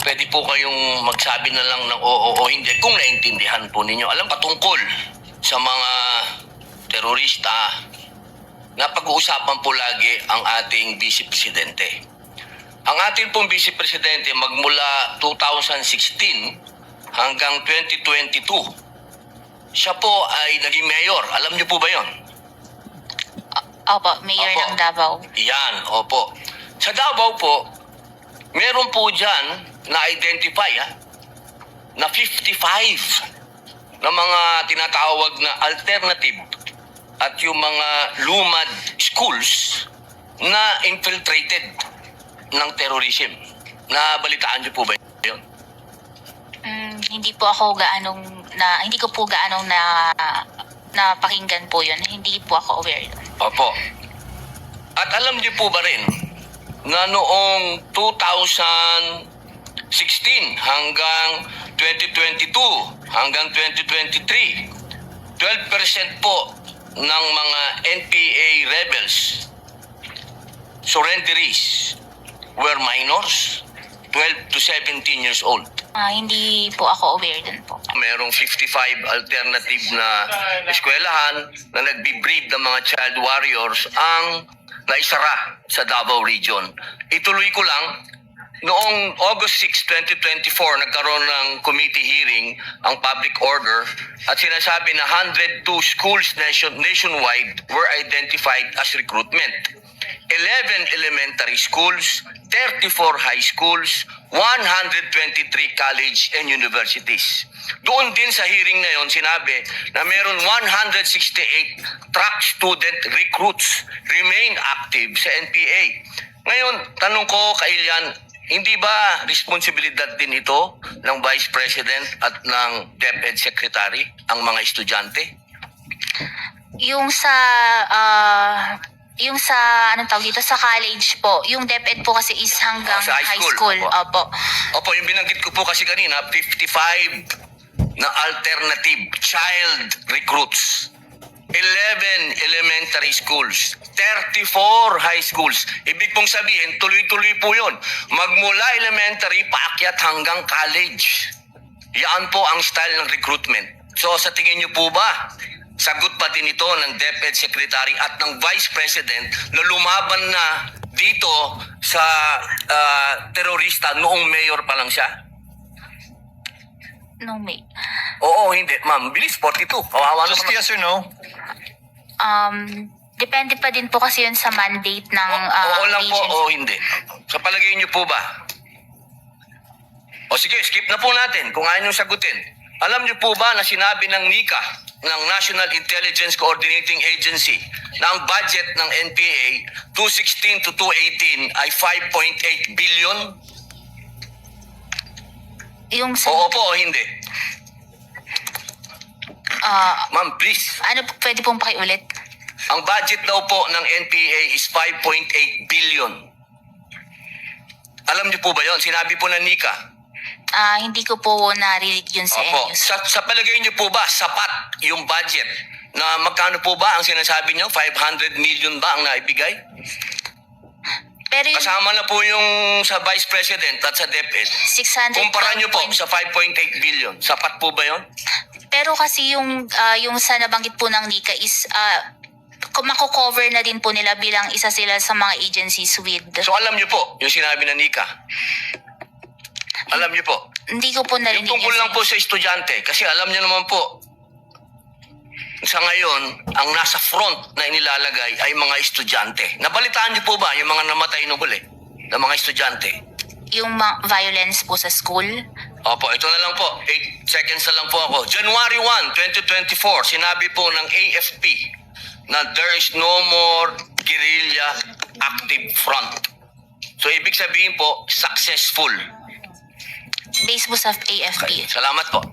pwede po kayong magsabi na lang ng oo o hindi kung naintindihan po ninyo. Alam patungkol sa mga terorista na pag-uusapan po lagi ang ating Vice Presidente. Ang ating pong Vice Presidente magmula 2016 hanggang 2022, siya po ay naging mayor. Alam niyo po ba yon? Opo, mayor Opo. ng Davao. Yan, opo. Sa Davao po, meron po dyan na-identify na 55 na mga tinatawag na alternative at yung mga lumad schools na infiltrated ng terrorism. Nabalitaan niyo po ba yun? Hindi ko po gaanong napakinggan po yun. Hindi po ako aware yun. Opo. At alam niyo po ba rin na noong 2016 hanggang 2022 hanggang 2023, 12% po ng mga NPA rebels, surrenderies, were minors, 12 to 17 years old. Hindi po ako aware dun po. Merong 55 alternative na eskwelahan na nagbi-breed ng mga child warriors ang naisara sa Davao Region. Ituloy ko lang, noong August 6, 2024, nagkaroon ng committee hearing ang public order at sinasabi na 102 schools nationwide were identified as recruitment. 11 elementary schools, 34 high schools, 123 college and universities. Doon din sa hearing na yon sinabi na meron 168 track student recruits remain active sa NPA. Ngayon, tanong ko kay Ilian, hindi ba responsibilidad din ito ng Vice President at ng DepEd Secretary ang mga estudyante? Yung sa anong tawag dito, sa college po, yung DepEd po kasi is hanggang Sa high school. Opo. Opo, yung binanggit ko po kasi kanina, 55 na alternative child recruits. 11 elementary schools, 34 high schools. Ibig pong sabihin, tuloy-tuloy po yun. Magmula elementary, paakyat hanggang college. Yan po ang style ng recruitment. So sa tingin niyo po ba, sagot pa din ito ng DepEd Secretary at ng Vice President na lumaban na dito sa terorista noong mayor pa lang siya? No, may. Oo, hindi. Ma'am, bilis, 42. Kawawa Just naman. yes or no? Depende pa din po kasi yun sa mandate ng Oo lang po agency. o hindi. Sa palagay niyo po ba? O sige, skip na po natin kung ayaw niyong sagutin. Alam niyo po ba na sinabi ng NICA, ng National Intelligence Coordinating Agency, na ang budget ng NPA 2016 to 2018 ay 5.8 billion? Yung sa, Oo po o hindi? Ma'am, please. pwede pong pakiulit? Ang budget daw po ng NPA is 5.8 billion. Alam niyo po ba yon? Sinabi po ng NICA. Hindi ko po narinig yun sa Opo. news. Sa palagay niyo po ba, sapat yung budget na magkano po ba ang sinasabi niyo? 500 million ba ang naibigay? Pero yung Kasama na po yung sa Vice President at sa DepEd. 600 Kumpara niyo po sa 5.8 billion. Sapat po ba yon? Pero kasi yung sa nabanggit po ng NICA is mako-cover na din po nila bilang isa sila sa mga agencies with. So alam niyo po yung sinabi ng NICA. Alam niyo po. Hindi ko po narinig Yung tungkol yun lang sa po sa estudyante. Kasi alam niyo naman po, sa ngayon, ang nasa front na inilalagay ay mga estudyante. Nabalitaan niyo po ba yung mga namatay nung huli na mga estudyante? yung violence po sa school. Opo, ito na lang po. 8 seconds na lang po ako. January 1, 2024, sinabi po ng AFP na there is no more guerrilla active front. So, ibig sabihin po, successful. Based po sa AFP. Salamat po.